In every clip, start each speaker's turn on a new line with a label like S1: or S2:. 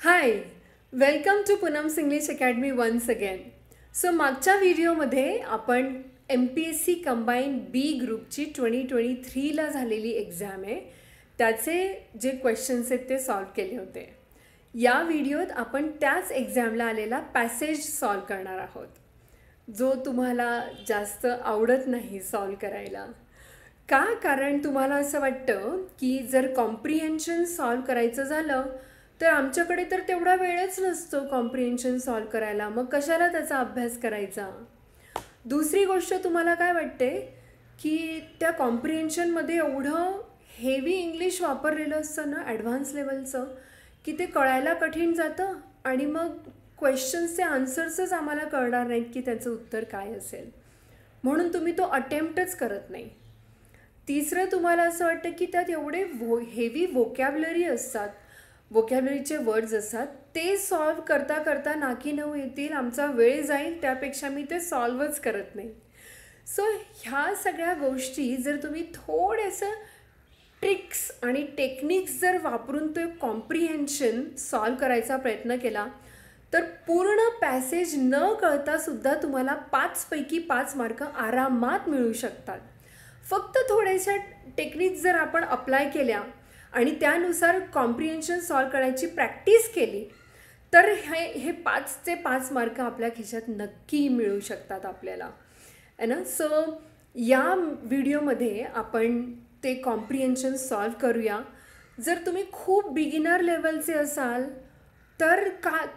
S1: High, welcome to Poonam's English academy once again. So मागच्या व्हिडिओमध्ये आपण MPSC कंबाईन बी ग्रुपची 2023ला झालेली एक्झाम आहे त्याचे जे क्वेश्चन्स आहेत ते सॉल्व केले होते. या व्हिडिओत आपण त्याच एक्झामला आलेला पॅसेज सॉल्व करणार आहोत, जो तुम्हाला जास्त आवडत नाही सॉल्व करायला. का? कारण तुम्हाला असं वाटतं की जर कॉम्प्रिहेन्शन सॉल्व करायचं झालं तर आमच्याकडे तर तेवढा वेळच नसतो कॉम्प्रिहेन्शन सॉल्व करायला, मग कशाला त्याचा अभ्यास करायचा. दुसरी गोष्ट तुम्हाला काय वाटते की त्या कॉम्प्रिहेन्शनमध्ये एवढं हेवी इंग्लिश वापरलेलं असतं ना ॲडव्हान्स लेवलचं, की ते कळायला कठीण जातं आणि मग क्वेश्चन्सचे आन्सर्सच आम्हाला कळणार नाहीत की त्याचं उत्तर काय असेल, म्हणून तुम्ही तो अटेम्प्टच करत नाही. तिसरं तुम्हाला असं वाटतं की त्यात एवढे हेवी वोकॅब्युलरी असतात, वोकॅब्युलरीचे वर्ड्स असतात, ते सॉल्व करता करता नाकी नऊ येतील, आमचा वेळ जाईल, त्यापेक्षा मी ते सॉल्वच करत नाही. सो ह्या सगळ्या गोष्टी जर तुम्ही थोडंसं ट्रिक्स आणि टेक्निक्स जर वापरून तो कॉम्प्रिहेन्शन सॉल्व करायचा प्रयत्न केला तर पूर्ण पॅसेज न कळतासुद्धा तुम्हाला 5 पैकी 5 मार्क आरामात मिळू शकतात. फक्त थोड्याशा टेक्निक्स जर आपण अप्लाय केल्या आणि त्यानुसार कॉम्प्रिहेन्शन सॉल्व करायची प्रॅक्टिस केली तर हे 5चे 5 मार्क आपल्या खिशात नक्की मिळू शकतात आपल्याला, है ना. सो या व्हिडिओमध्ये आपण ते कॉम्प्रिहेन्शन सॉल्व करूया. जर तुम्ही खूप बिगिनर लेवलचे असाल तर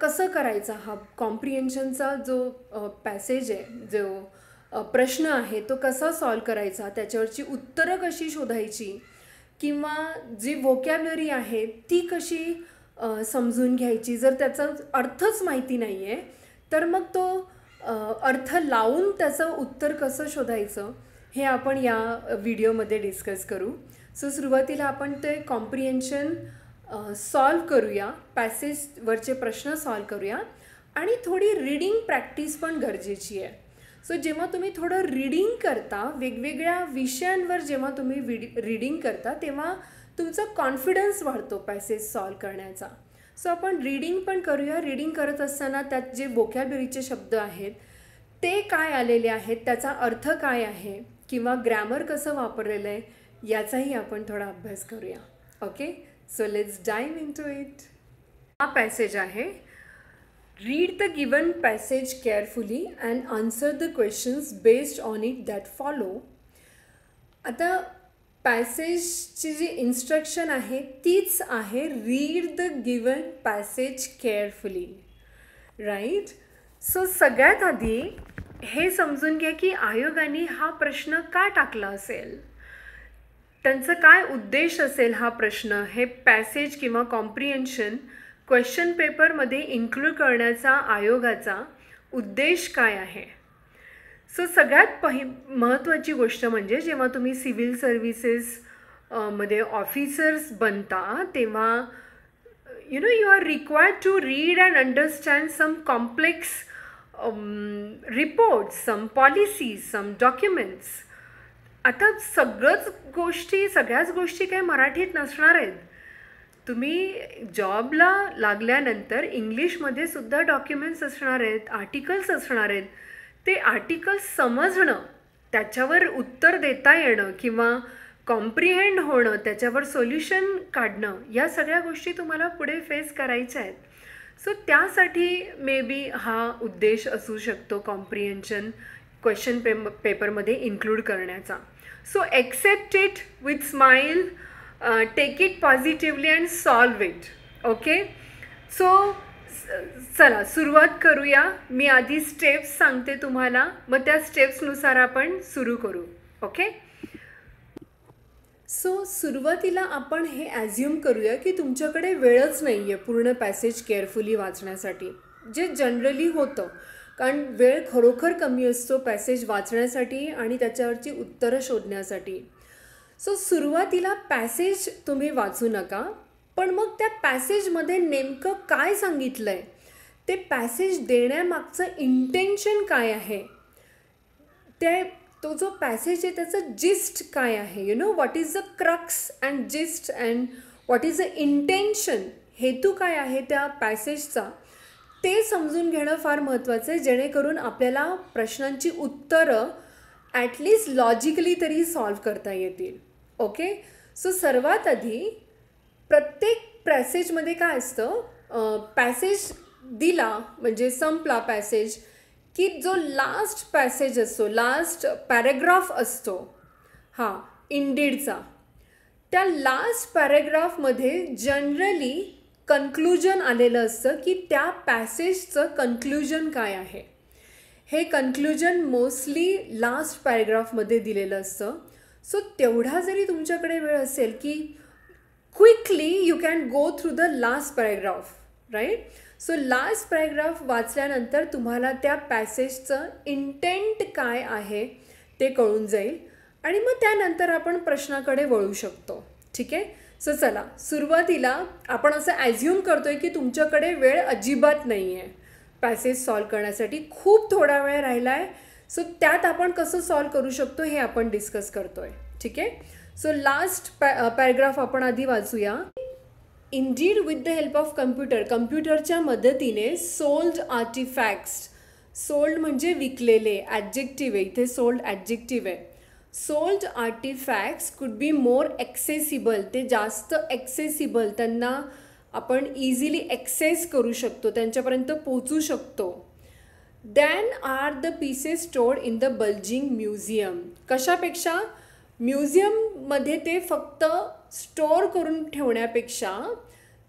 S1: कसं करायचा हा कॉम्प्रिहेन्शनचा जो पॅसेज आहे, जो प्रश्न आहे तो कसा सॉल्व करायचा, त्याच्यावरची उत्तरं कशी शोधायची किंवा जी वोकॅब्युलरी आहे ती कशी समजून घ्यायची. जर त्याचा अर्थच माहिती नाही आहे तर मग तो अर्थ लावून त्याचं उत्तर कसं शोधायचं हे आपण या व्हिडिओमध्ये डिस्कस करू. सो सुरुवातीला आपण ते कॉम्प्रिहेन्शन सॉल्व करूया, पॅसेजवरचे प्रश्न सॉल्व करूया आणि थोडी रीडिंग प्रॅक्टिस पण गरजेची आहे. सो जेव्हा तुम्ही थोडं रीडिंग करता, वेगवेगळ्या विषयांवर जेव्हा तुम्ही रीडिंग करता तेव्हा तुमचा कॉन्फिडन्स वाढतो पॅसेज सॉल्व करण्याचा. सो आपण रीडिंग पण करूया. रीडिंग करत असताना त्यात जे वोकॅब्युलरीचे शब्द आहेत ते काय आलेले आहेत, त्याचा अर्थ काय आहे किंवा ग्रॅमर कसं वापरलेलं आहे याचाही आपण थोडा अभ्यास करूया. Okay, so let's dive into it. हा पॅसेज आहे. Read the given passage carefully and answer the questions based on it that follow. आता पॅसेजची जी इन्स्ट्रक्शन आहे तीच आहे, read the given passage carefully, right. So सगळ्यात आधी हे समजून घ्या की आयोगाने हा प्रश्न का टाकला असेल, त्यांचं काय उद्देश असेल. हा प्रश्न, हे पॅसेज किंवा कॉम्प्रिहेन्शन क्वेश्चन पेपरमध्ये इन्क्लूड करण्याचा आयोगाचा उद्देश काय आहे. सो सगळ्यात महत्त्वाची गोष्ट म्हणजे जेव्हा तुम्ही सिव्हिल सर्व्हिसेस मध्ये ऑफिसर्स बनता तेव्हा you are required to read and understand some complex reports, some policies, some documents. आता सगळ्याच गोष्टी काही मराठीत नसणार आहेत. तुम्ही जॉबला लागल्यानंतर इंग्लिशमध्ये सुद्धा डॉक्युमेंट्स असणार आहेत, आर्टिकल्स असणार आहेत. ते आर्टिकल्स समजणं, त्याच्यावर उत्तर देता येणं किंवा कॉम्प्रिहेंड होणं, त्याच्यावर सोल्युशन काढणं, या सगळ्या गोष्टी तुम्हाला पुढे फेस करायच्या आहेत. सो त्यासाठी मे बी हा उद्देश असू शकतो कॉम्प्रिहेन्शन क्वेश्चन पेपरमध्ये इन्क्लूड करण्याचा. So accept it with smile, take it positively and solve it. Okay, so चला सुरुवात करूया. मी आधी स्टेप्स सांगते तुम्हाला, मग त्या स्टेप्सनुसार आपण सुरू करू. ओके, सो सुरुवातीला आपण हे ॲझ्युम करूया की तुमच्याकडे वेळच नाही आहे पूर्ण पॅसेज केअरफुली वाचण्यासाठी, जे जनरली होतं, कारण वेळ खरोखर कमी असतो पॅसेज वाचण्यासाठी आणि त्याच्यावरची उत्तरं शोधण्यासाठी. सो सुरुवातीला पॅसेज तुम्ही वाचू नका, पण मग त्या पॅसेजमध्ये नेमकं काय सांगितलं आहे, ते पॅसेज देण्यामागचं इंटेन्शन काय आहे, तो जो पॅसेज आहे त्याचं जिस्ट काय आहे, what is the crux and gist and what is the intention, हेतू काय आहे त्या पॅसेजचा ते समजून घेणं फार महत्त्वाचं आहे, जेणेकरून आपल्याला प्रश्नांची उत्तरं ॲटलिस्ट लॉजिकली तरी सॉल्व करता येतील. ओके, सो सर्वात आधी प्रत्येक पॅसेजमध्ये काय असतं, पॅसेज दिला म्हणजे संपला पॅसेज की जो लास्ट पॅसेज असतो, लास्ट पॅरेग्राफ असतो हां इंडीडचा, त्या लास्ट पॅरेग्राफमध्ये जनरली कन्क्लुजन आलेलं असतं की त्या पॅसेजचं कन्क्लुजन काय आहे. हे कन्क्लुजन मोस्टली लास्ट पॅरेग्राफमध्ये दिलेलं असतं. सो तेवढा जरी तुमच्याकडे वेळ असेल की quickly you can go through the last paragraph, right. So last paragraph वाचल्यानंतर तुम्हाला त्या पॅसेजचं इंटेंट काय आहे ते कळून जाईल आणि मग त्यानंतर आपण प्रश्नाकडे वळू शकतो. ठीक आहे. सो चला, सुरुवातीला आपण असं ॲझ्युम करतो आहे की तुमच्याकडे वेळ अजिबात नाही आहे पॅसेज सॉल्व करण्यासाठी, खूप थोडा वेळ राहिला आहे. सो त्यात आपण कसं सॉल्व करू शकतो हे आपण डिस्कस करतो आहे. ठीक आहे. सो लास्ट पॅरेग्राफ आपण आधी वाचूया. Indeed with the help of कम्प्युटरच्या मदतीने सोल्ड आर्टिफॅक्ट्स, सोल्ड म्हणजे विकलेले, ॲडजेक्टिव्ह आहे इथे, सोल्ड ॲडजेक्टिव्ह आहे. Sold artifacts could be more accessible, ते जास्त ॲक्सेसिबल, त्यांना आपण इझिली ॲक्सेस करू शकतो, त्यांच्यापर्यंत पोचू शकतो. Than are the pieces stored in the bulging museum. कशापेक्षा? म्युझियममध्ये ते फक्त स्टोअर करून ठेवण्यापेक्षा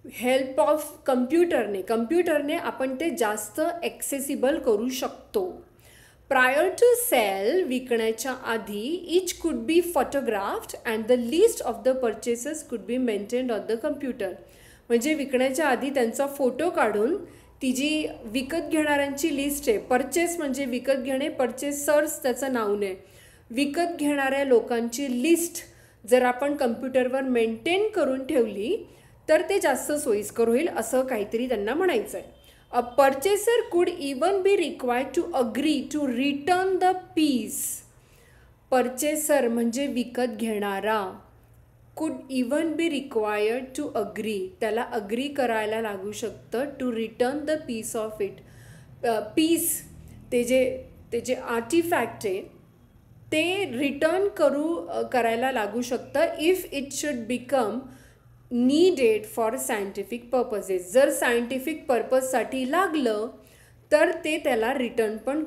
S1: हेल्प ऑफ कम्प्युटरने आपण ते जास्त ॲक्सेसिबल करू शकतो. प्रायर टू सेल, विकण्याच्या आधी, each could be photographed and the list of the purchases could be maintained on the computer. म्हणजे विकण्याच्या आधी त्यांचा फोटो काढून ती जी विकत घेणाऱ्यांची लिस्ट आहे, परचेस म्हणजे विकत घेणे, परचेसर्स त्याचं नाव नाही, विकत घेणाऱ्या लोकांची लिस्ट जर आपण कम्प्युटरवर मेंटेन करून ठेवली तर ते जास्त सोयीस्कर होईल, असं काहीतरी त्यांना म्हणायचं आहे. A purchaser could even be required to agree to return the piece. Purchaser म्हणजे विकत घेणारा, could even be required to agree, त्याला अग्री करायला लागू शकतं to return the piece of it. Piece ते जे आर्टिफॅक्ट आहे ते रिटर्न करायला लागू शकतं if it should become needed for scientific purposes. जर सायंटिफिक पर्पजसाठी लागलं तर ते त्याला रिटर्न पण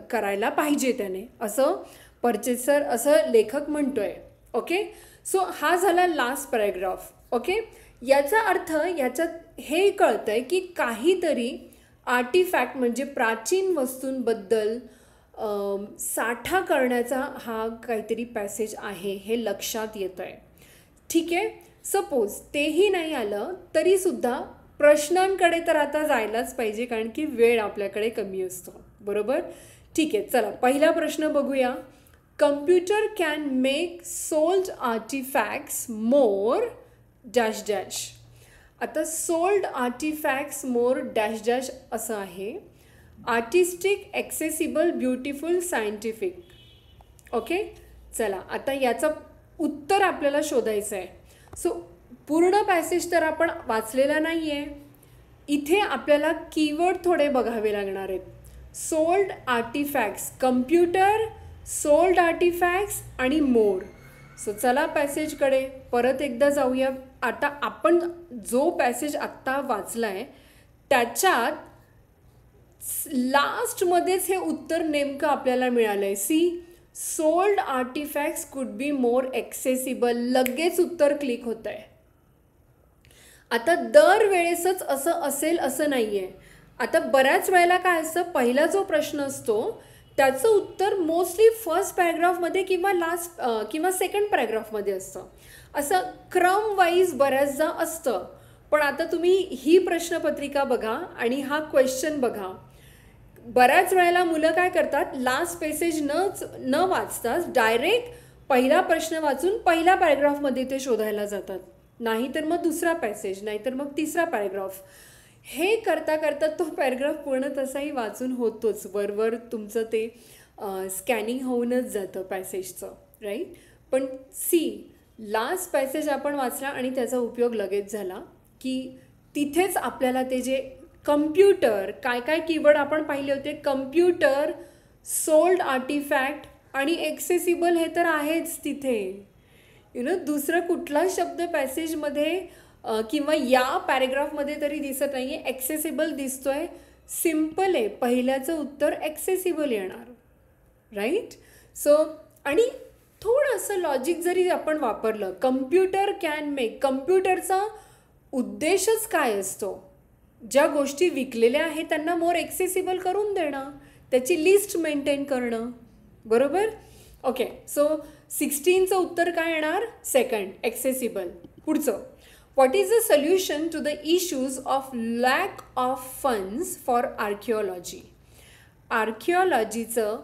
S1: करायला पाहिजे त्याने, असं पर्चेसर, असं लेखक म्हणतो आहे. ओके, सो हा झाला लास्ट पॅरेग्राफ. ओके, याचा अर्थ याच्यात हे कळतं आहे की काहीतरी आर्टिफॅक्ट म्हणजे प्राचीन वस्तूंबद्दल साठा करण्याचा हा काहीतरी पॅसेज आहे हे लक्षात येतं आहे. ठीक आहे. सपोज तेही नाही आलं तरीसुद्धा प्रश्नांकडे तर आता जायलाच पाहिजे, कारण की वेळ आपल्याकडे कमी असतो, बरोबर. ठीक आहे, चला पहिला प्रश्न बघूया. Computer can make sold artefacts more dash dash. आता सोल्ड आर्टिफॅक्ट्स मोर डॅश डॅश असं आहे. Artistic, accessible, beautiful, scientific. Okay, चला आता याचं उत्तर आपल्याला शोधायचं आहे. सो पूर्ण पॅसेज तर आपण वाचलेला नाही आहे, इथे आपल्याला कीवर्ड थोडे बघावे लागणार आहेत. Sold artefacts, computer, sold artefacts आणि मोर. सो चला पॅसेजकडे परत एकदा जाऊया. आता आपण जो पॅसेज आत्ता वाचला आहे त्याच्यात लास्टमध्येच हे उत्तर नेमकं आपल्याला मिळालं आहे. C, sold artifacts could be more accessible, लगेच उत्तर क्लिक होतं आहे. आता दरवेळेसच असं असेल असं नाही आहे. आता बऱ्याच वेळेला काय असतं, पहिला जो प्रश्न असतो त्याचं उत्तर मोस्टली फर्स्ट पॅरेग्राफमध्ये किंवा सेकंड पॅरेग्राफमध्ये असतं, असं क्रम वाईज बऱ्याचदा असतं. पण आता तुम्ही ही प्रश्नपत्रिका बघा आणि हा क्वेश्चन बघा. बऱ्याच वेळेला मुलं काय करतात, लास्ट पॅसेज न वाचताच डायरेक्ट पहिला प्रश्न वाचून पहिल्या पॅरेग्राफमध्ये ते शोधायला जातात, नाहीतर मग दुसरा पॅसेज, नाहीतर मग तिसरा पॅरेग्राफ. हे करता करता तो पॅरेग्राफ पूर्ण तसाही वाचून होतोच, वरवर तुमचं ते स्कॅनिंग होऊनच जातं पॅसेजचं, राईट. पण सी, लास्ट पॅसेज आपण वाचला आणि त्याचा उपयोग लगेच झाला. की तिथेच आपल्याला ते जे कम्प्युटर, काय काय कीवर्ड आपण पाहिले होते, कम्प्युटर, सोल्ड आर्टिफॅक्ट आणि एक्सेसिबल, हे तर आहेच तिथे. दुसरा कुठला शब्द पॅसेजमध्ये किंवा या पॅरेग्राफमध्ये तरी दिसत नाही आहे. एक्सेसिबल दिसतोय, सिम्पल आहे, पहिल्याचं उत्तर एक्सेसिबल येणार, राईट. सो आणि थोडंसं लॉजिक जरी आपण वापरलं, कम्प्युटर कॅन मेक, कम्प्युटरचा उद्देशच काय असतो, ज्या गोष्टी विकलेल्या आहेत त्यांना मोर एक्सेसिबल करून देणं, त्याची लिस्ट मेंटेन करणं, बरोबर. ओके, सो 16चं उत्तर काय येणार, सेकंड, एक्सेसिबल. पुढचं, what is the solution to the issues of lack of funds for archaeology. आर्किओलॉजीचं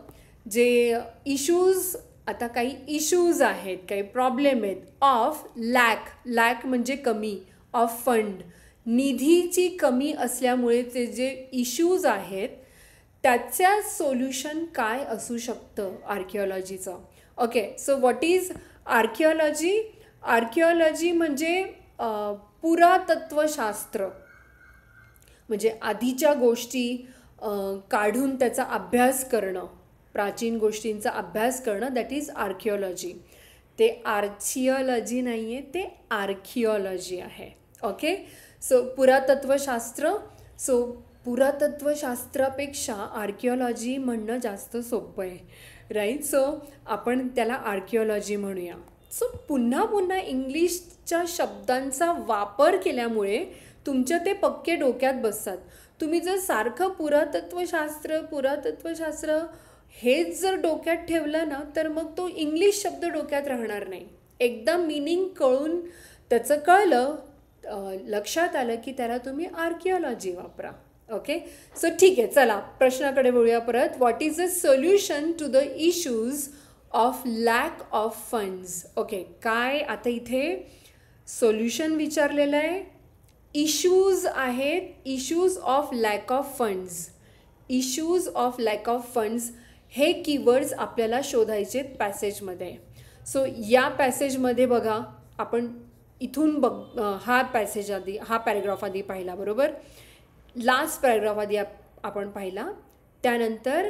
S1: जे इश्यूज, आता काही इश्यूज आहेत, काही प्रॉब्लेम आहेत, ऑफ लॅक, लॅक म्हणजे कमी, ऑफ फंड, निधीची कमी असल्यामुळे ते जे इश्यूज आहेत त्याचं सोल्युशन काय असू शकतं आर्किओलॉजीचं. Okay, so what is archaeology. Archaeology म्हणजे पुरातत्वशास्त्र, म्हणजे आधीच्या गोष्टी काढून त्याचा अभ्यास करणं, प्राचीन गोष्टींचा अभ्यास करणं, दॅट इज आर्किओलॉजी. ते आर्चिओलॉजी नाही आहे, ते आर्किओलॉजी आहे. ओके, सो पुरातत्वशास्त्र. सो पुरातत्वशास्त्रापेक्षा आर्किओलॉजी म्हणणं जास्त सोपं आहे, राईट. सो आपण त्याला आर्किओलॉजी म्हणूया. सो पुन्हा पुन्हा इंग्लिशच्या शब्दांचा वापर केल्यामुळे तुमच्या ते पक्के डोक्यात बसतात. तुम्ही जर सारखं पुरातत्वशास्त्र हेच जर डोक्यात ठेवलं ना, तर मग तो इंग्लिश शब्द डोक्यात राहणार नाही. एकदा मिनिंग कळून त्याचं कळलं, लक्षात आलं की त्याला तुम्ही आर्किओलॉजी वापरा. ओके, सो ठीक आहे, चला प्रश्नाकडे वळूया परत. What is the solution to the issues of lack of funds. Okay, काय आता इथे सोल्युशन विचारलेलं आहे, इश्यूज आहेत, issues of lack of funds. Issues of lack of funds हे कीवर्ड्स आपल्याला शोधायचे आहेत पॅसेजमध्ये. सो या पॅसेजमध्ये बघा, आपण इथून हा पॅसेज आधी, हा पॅरेग्राफ आधी पाहिला, बरोबर. लास्ट पॅरेग्राफ आधी आपण पाहिला, त्यानंतर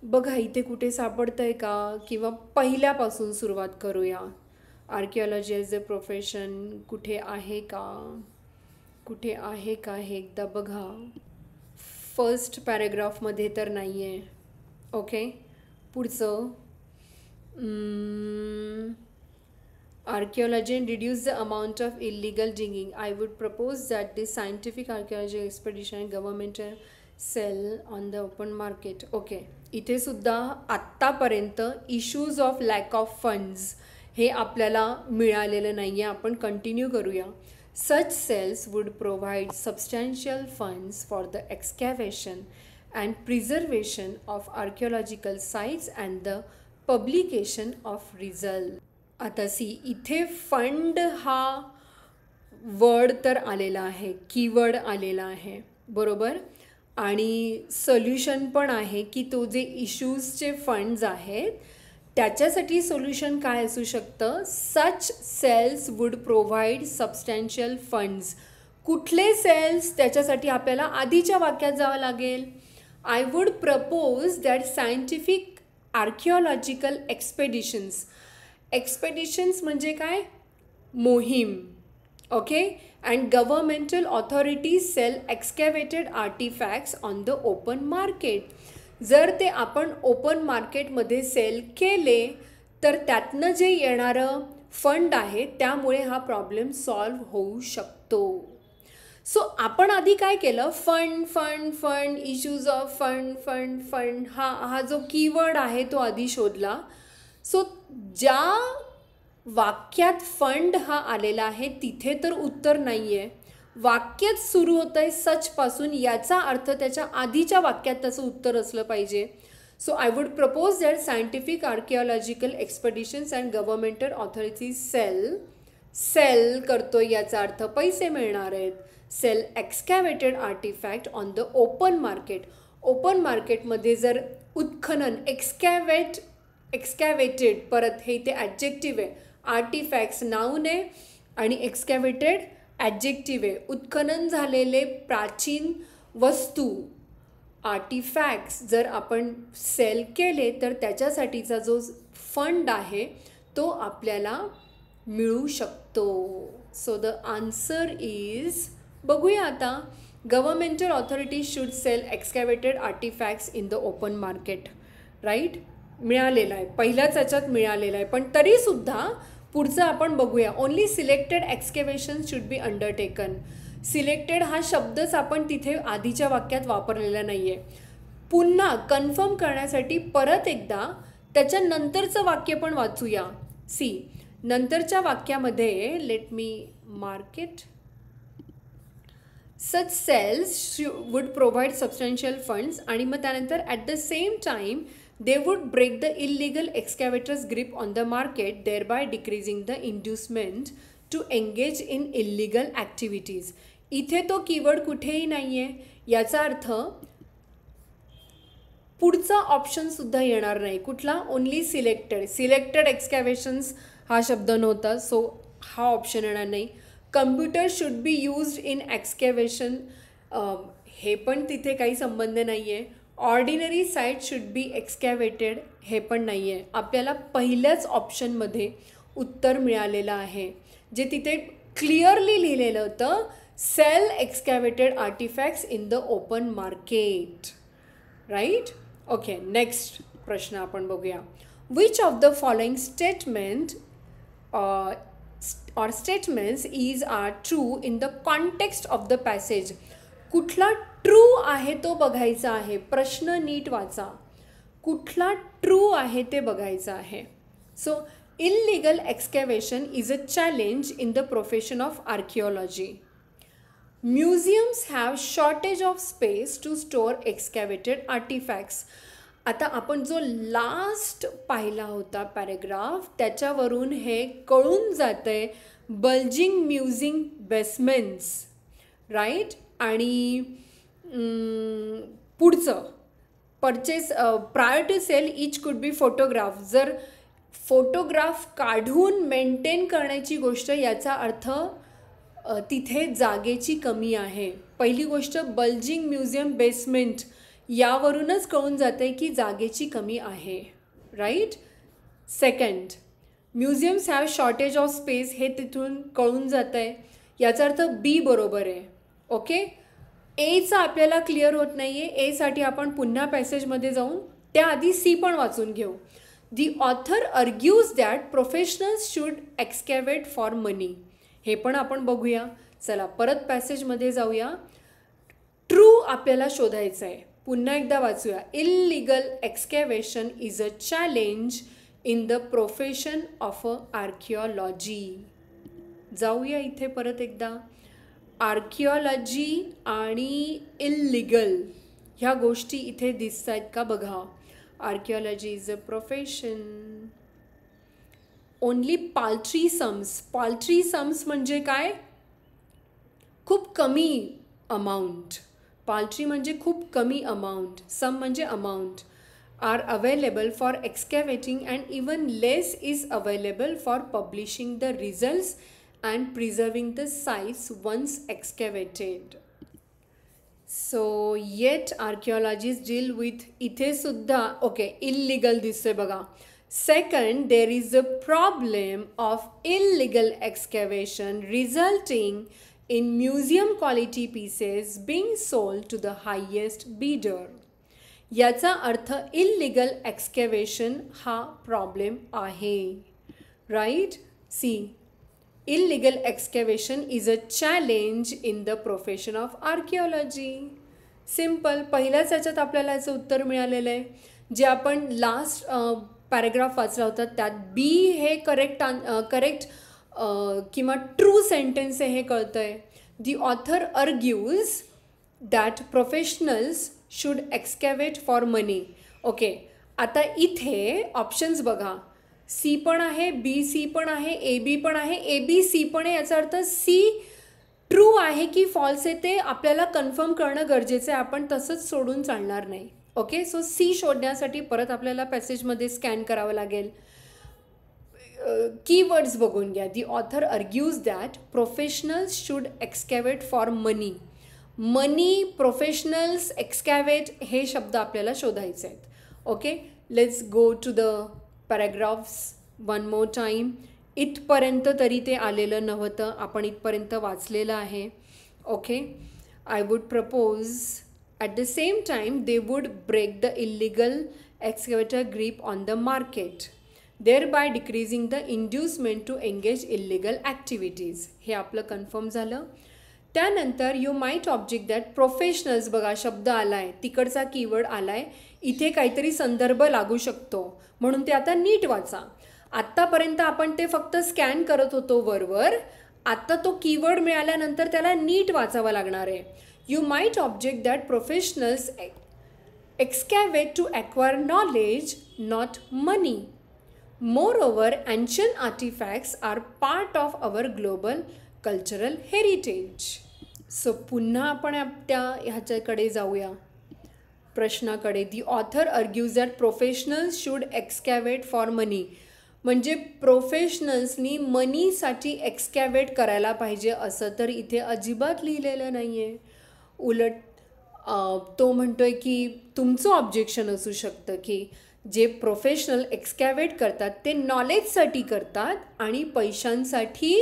S1: बघा इथे कुठे सापडतं आहे का, किंवा पहिल्यापासून सुरुवात करूया. आर्किओलॉजी ॲज अ प्रोफेशन कुठे आहे का, कुठे आहे का हे एकदा बघा. फर्स्ट पॅरेग्राफमध्ये तर नाही आहे. ओके, पुढचं, archaeology and reduce the amount of illegal digging. I would propose that the scientific archaeology expedition and government sell on the open market. Okay, इथे सुद्धा आत्तापर्यंत issues of lack of funds हे आपल्याला मिळालेलं नाही आहे. आपण कंटिन्यू करूया. Such cells would provide substantial funds for the excavation and preservation of archaeological sites and the publication of results. आता इथे फंड हा वर्ड तर आलेला आहे, कीवर्ड आलेला आहे, बरोबर. आणि सोल्युशन पण आहे की तो जे इश्यूजचे फंड्स आहेत त्याच्यासाठी सोल्युशन काय असू शकतं. Such sales would provide substantial funds. कुठले सेल्स, त्याच्यासाठी आपल्याला आधीच्या वाक्यात जावं लागेल. I would propose that scientific archaeological expeditions. Expeditions म्हणजे काय, मोहीम. Okay, and governmental authorities sell excavated artefacts on the open market. जर ते आपण ओपन मार्केटमध्ये सेल केले तर त्यातनं जे येणारं फंड आहे त्यामुळे हा प्रॉब्लेम सॉल्व्ह होऊ शकतो. सो आपण आधी काय केलं, fund fund fund, issues of fund fund fund, हा जो कीवर्ड आहे तो आधी शोधला. सो ज्या वाक्यात फंड हा आलेला आहे तिथे तर उत्तर नाही आहे. वाक्यच सुरू होतं आहे सचपासून, याचा अर्थ त्याच्या आधीच्या वाक्यात त्याचं उत्तर असलं पाहिजे. So I would propose that scientific archaeological expeditions and governmental authorities sell करतो, याचा अर्थ पैसे मिळणार आहेत. Sell excavated artefact on the open market. Open मार्केटमध्ये जर उत्खनन, एक्सकॅव्हेटेड, परत हे ते ॲडजेक्टिव्ह आहे, आर्टिफॅक्ट्स नाऊन आहे आणि एक्सकॅव्हेटेड ॲडजेक्टिव्ह आहे. उत्खनन झालेले प्राचीन वस्तू, आर्टिफॅक्ट्स जर आपण सेल केले तर त्याच्यासाठीचा जो फंड आहे तो आपल्याला मिळू शकतो. सो द आन्सर इज, बघूया आता, governmental authorities should sell excavated artefacts in the open market. Right, मिळालेलं आहे, पहिल्याच याच्यात मिळालेलं आहे. पण तरीसुद्धा पुढचं आपण बघूया. Only selected excavation should be undertaken. Selected हा शब्दच आपण तिथे आधीच्या वाक्यात वापरलेला नाही आहे. पुन्हा कन्फर्म करण्यासाठी परत एकदा त्याच्यानंतरचं वाक्य पण वाचूया. सी, नंतरच्या वाक्यामध्ये, let me mark it, such cells would provide substantial funds आणि मग त्यानंतर at the same time they would break the illegal excavators grip on the market, thereby decreasing the inducement to engage in illegal activities. इथे तो keyword कुठेही नाही आहे. याचा अर्थ पुढचा ऑप्शनसुद्धा येणार नाही. कुठला? Only selected. सिलेक्टेड एक्सकॅव्हेशन्स हा शब्द नव्हता, सो हा ऑप्शन येणार नाही. Computer should be used in excavation, हे पण तिथे काही संबंध नाही आहे. Ordinary site should be excavated, हे पण नाही आहे. आपल्याला पहिल्याच ऑप्शनमध्ये उत्तर मिळालेलं आहे, जे तिथे क्लिअरली लिहिलेलं होतं, sell excavated artefacts in the open market. Right, okay. Next प्रश्न आपण बघूया. Which of the following statement or statements are true in the context of the passage. कुठला ट्रू आहे तो बघायचा आहे. प्रश्न नीट वाचा. कुठला ट्रू आहे ते बघायचं आहे. So illegal excavation is a challenge in the profession of archaeology. Museums have shortage of space to store excavated artefacts. आता आपण जो लास्ट पाहिला होता पॅरेग्राफ, त्याच्यावरून हे कळून जातं आहे, बल्जिंग म्युझिंग बेसमेंट्स. राईट, आणि पुढचं purchase prior to sale each could be photograph. जर फोटोग्राफ काढून मेंटेन करण्याची गोष्ट, याचा अर्थ तिथे जागेची कमी आहे. पहिली गोष्ट, बल्जिंग म्युझियम बेसमेंट, यावरूनच कळून जातं आहे की जागेची कमी आहे. Right. Second, museums have shortage of space, हे तिथून कळून जातं आहे. याचा अर्थ बी बरोबर आहे. ओके. एचा आपल्याला क्लिअर होत नाही आहे. एसाठी आपण पुन्हा पॅसेजमध्ये जाऊन त्याआधी सी पण वाचून घेऊ. The author argues that professionals should excavate for money, हे पण आपण बघूया. चला परत पॅसेजमध्ये जाऊया. ट्रू आपल्याला शोधायचं आहे. पुन्हा एकदा वाचूया. Illegal excavation is a challenge in the profession of a archaeology. जाऊया इथे परत एकदा. आर्किओलॉजी आणि इल्लिगल ह्या गोष्टी इथे दिसत आहेत का बघा. Archaeology is a profession. Only paltry sums. Paltry sums म्हणजे काय? खूप कमी अमाऊंट. पाल्ट्री म्हणजे खूप कमी अमाऊंट, सम म्हणजे amount, are available for excavating and even less is available for publishing the results and preserving the sites once excavated. So yet archaeologist deal with, इथे सुद्धा ओके इल्लिगल दिसतंय बघा. Second, there is a problem of illegal excavation resulting in museum quality pieces being sold to the highest bidder. याचा अर्थ illegal एक्सकॅव्हेशन हा problem आहे. Right. C, illegal excavation is a challenge in the profession of archaeology. Simple. पहिल्याच याच्यात आपल्याला याचं उत्तर मिळालेलं आहे. जे आपण लास्ट पॅरेग्राफ वाचला होता त्यात बी हे करेक्ट किंवा ट्रू सेंटेन्स आहे हे कळतं आहे. The author argues that professionals should excavate for money. Okay. आता इथे ऑप्शन्स बघा. सी पण आहे, बी सी पण आहे, ए बी पण आहे, ए बी सी पण आहे. याचा अर्थ सी ट्रू आहे की फॉल्स आहे ते आपल्याला कन्फर्म करणं गरजेचं आहे. आपण तसंच सोडून चालणार नाही. ओके. सो सी शोधण्यासाठी परत आपल्याला पॅसेजमध्ये स्कॅन करावं लागेल. कीवर्ड्स बघून घ्या. The author argues that professionals should excavate for money. Money, professionals, excavate हे शब्द आपल्याला शोधायचे आहेत. Okay, let's go to the paragraphs one more time. इथपर्यंत तरी ते आलेलं नव्हतं, आपण इथपर्यंत वाचलेलं आहे. Okay, I would propose at the same time they would break the illegal excavator grip on the market, thereby decreasing the inducement to engage illegal activities. हे आपलं कन्फर्म झालं. त्यानंतर you might object that professionals, बघा शब्द आला आहे, तिकडचा keyword आला आहे, इथे काहीतरी संदर्भ लागू शकतो म्हणून ते आता नीट वाचा. आत्तापर्यंत आपण ते फक्त स्कॅन करत होतो वरवर, आता तो कीवर्ड मिळाल्यानंतर त्याला नीट वाचावा लागणार आहे. You might object that professionals excavate to acquire knowledge, not money. Moreover, ancient artifacts are part of our global cultural heritage. So, पुन्हा आपण त्या ह्याच्याकडे जाऊया प्रश्नाकडे. The author argues that professionals should excavate for money. म्हणजे प्रोफेशनल्सनी मनीसाठी एक्सकॅवेट करायला पाहिजे असं तर इथे अजिबात लिहिलेलं नाही आहे. उलट तो म्हणतोय की तुमचं ऑब्जेक्शन असू शकतं की जे प्रोफेशनल एक्सकॅवेट करतात ते नॉलेजसाठी करतात आणि पैशांसाठी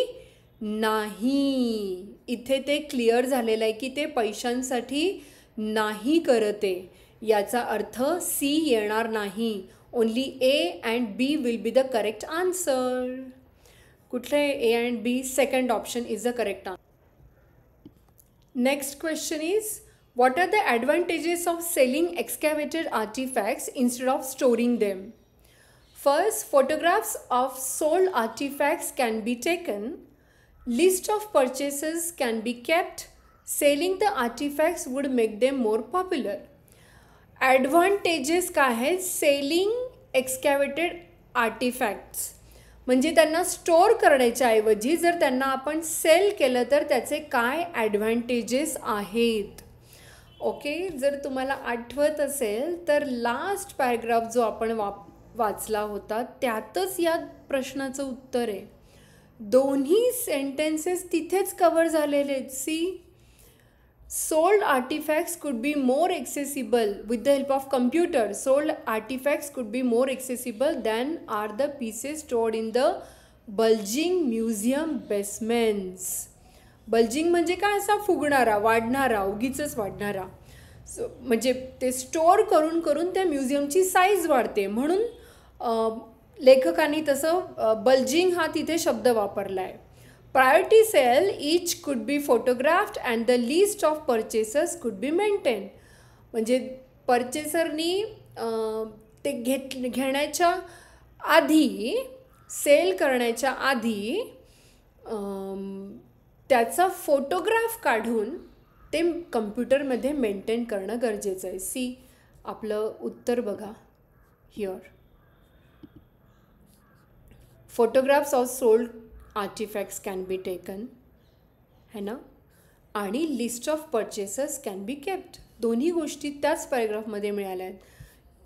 S1: नाही. इथे ते क्लिअर झालेलं आहे की ते पैशांसाठी नाही करत आहे. याचा अर्थ सी येणार नाही. Only A and B will be the correct answer. कुठलं आहे A and B? Second option is the correct answer. Next question is, what are the advantages of selling excavated artifacts instead of storing them? First, photographs of sold artifacts can be taken. List of purchases can be kept. Selling the artifacts would make them more popular. Advantages काय आहेत? Selling excavated artefacts म्हणजे त्यांना store करण्याच्या ऐवजी जर त्यांना आपण sale केलं तर त्याचे काय ॲडव्हान्टेजेस आहेत. ओके, जर तुम्हाला आठवत असेल तर लास्ट पॅराग्राफ जो आपण वाचला होता त्यातच या प्रश्नाचं उत्तर आहे. दोन्ही सेंटेन्सेस तिथेच कवर झालेले आहेत. C, sold artifacts could be more accessible with the help of computer. Sold artifacts could be more accessible than are the pieces stored in the bulging museum basements. Bulging म्हणजे काय? असा फुगणारा, वाढणारा, उगीचच वाढणारा. म्हणजे ते स्टोअर करून करून त्या म्युझियमची साईज वाढते म्हणून लेखकांनी तसं बल्जिंग हा तिथे शब्द वापरला आहे. Priority sell each could be photographed and the list of purchasers could be maintain. म्हणजे परचेसरनी ते घेण्याच्या आधी, सेल करण्याच्या आधी त्याचा फोटोग्राफ काढून ते कम्प्युटरमध्ये मेंटेन करणं गरजेचं आहे. सी, आपलं उत्तर बघा here. Photographs of sold artefacts can be taken है ना, आणि list of purchasers can be kept. दोन्ही गोष्टी त्याच पॅराग्राफमध्ये मिळाल्या आहेत.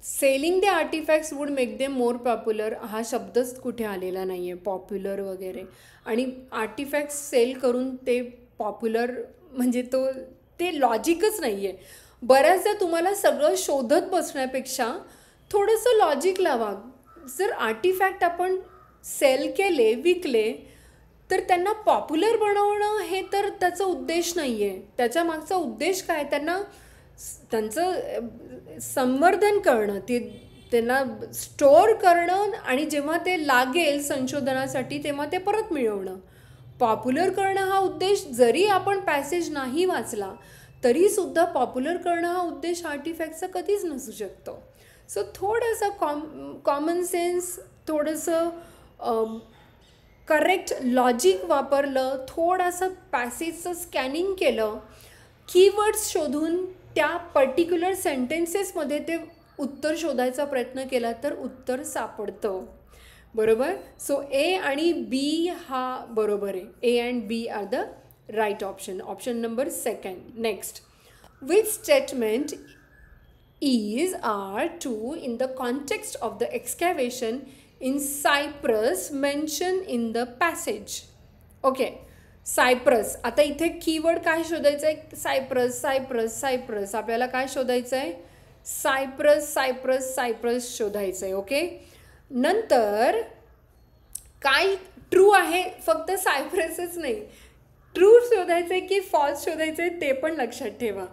S1: Selling the artefacts would make them more popular हा शब्दच कुठे आलेला नाही आहे, पॉप्युलर वगैरे. आणि आर्टिफॅक्ट्स सेल करून ते पॉप्युलर म्हणजे ते लॉजिकच नाही आहे. बऱ्याचदा तुम्हाला सगळं शोधत बसण्यापेक्षा थोडंसं लॉजिक लावा. जर आर्टिफॅक्ट आपण सेल केले, विकले, तर त्यांना पॉप्युलर बनवणं हे तर त्याचा उद्देश नाही आहे. त्याच्या मागचा उद्देश काय? त्यांचं संवर्धन करणं, त्यांना स्टोअर करणं आणि जेव्हा ते लागेल संशोधनासाठी तेव्हा ते परत मिळवणं. पॉप्युलर करणं हा उद्देश जरी आपण पॅसेज नाही वाचला तरीसुद्धा पॉप्युलर करणं हा उद्देश आर्टिफॅक्टचा कधीच नसू शकतो. सो थोडंसं कॉमन सेन्स, थोडंसं करेक्ट लॉजिक वापरलं, थोडंसं पॅसेजचं स्कॅनिंग केलं, कीवर्ड्स शोधून त्या पर्टिक्युलर सेंटेन्सेसमध्ये ते उत्तर शोधायचा प्रयत्न केला तर उत्तर सापडतं. बरोबर. सो ए आणि बी हा बरोबर आहे. A and B are the right option. Option number second. Next, which statement is, are, to in the context of the excavation in Cyprus mention in the passage. Okay, Cyprus. आता इथे keyword काय शोधायचं आहे? Cyprus, Cyprus, Cyprus. आपल्याला काय शोधायचं आहे? Cyprus, Cyprus, Cyprus शोधायचं आहे. ओके, नंतर काय ट्रू आहे? फक्त सायप्रसच नाही, ट्रू शोधायचं आहे की फॉल्स शोधायचं आहे ते पण लक्षात ठेवा.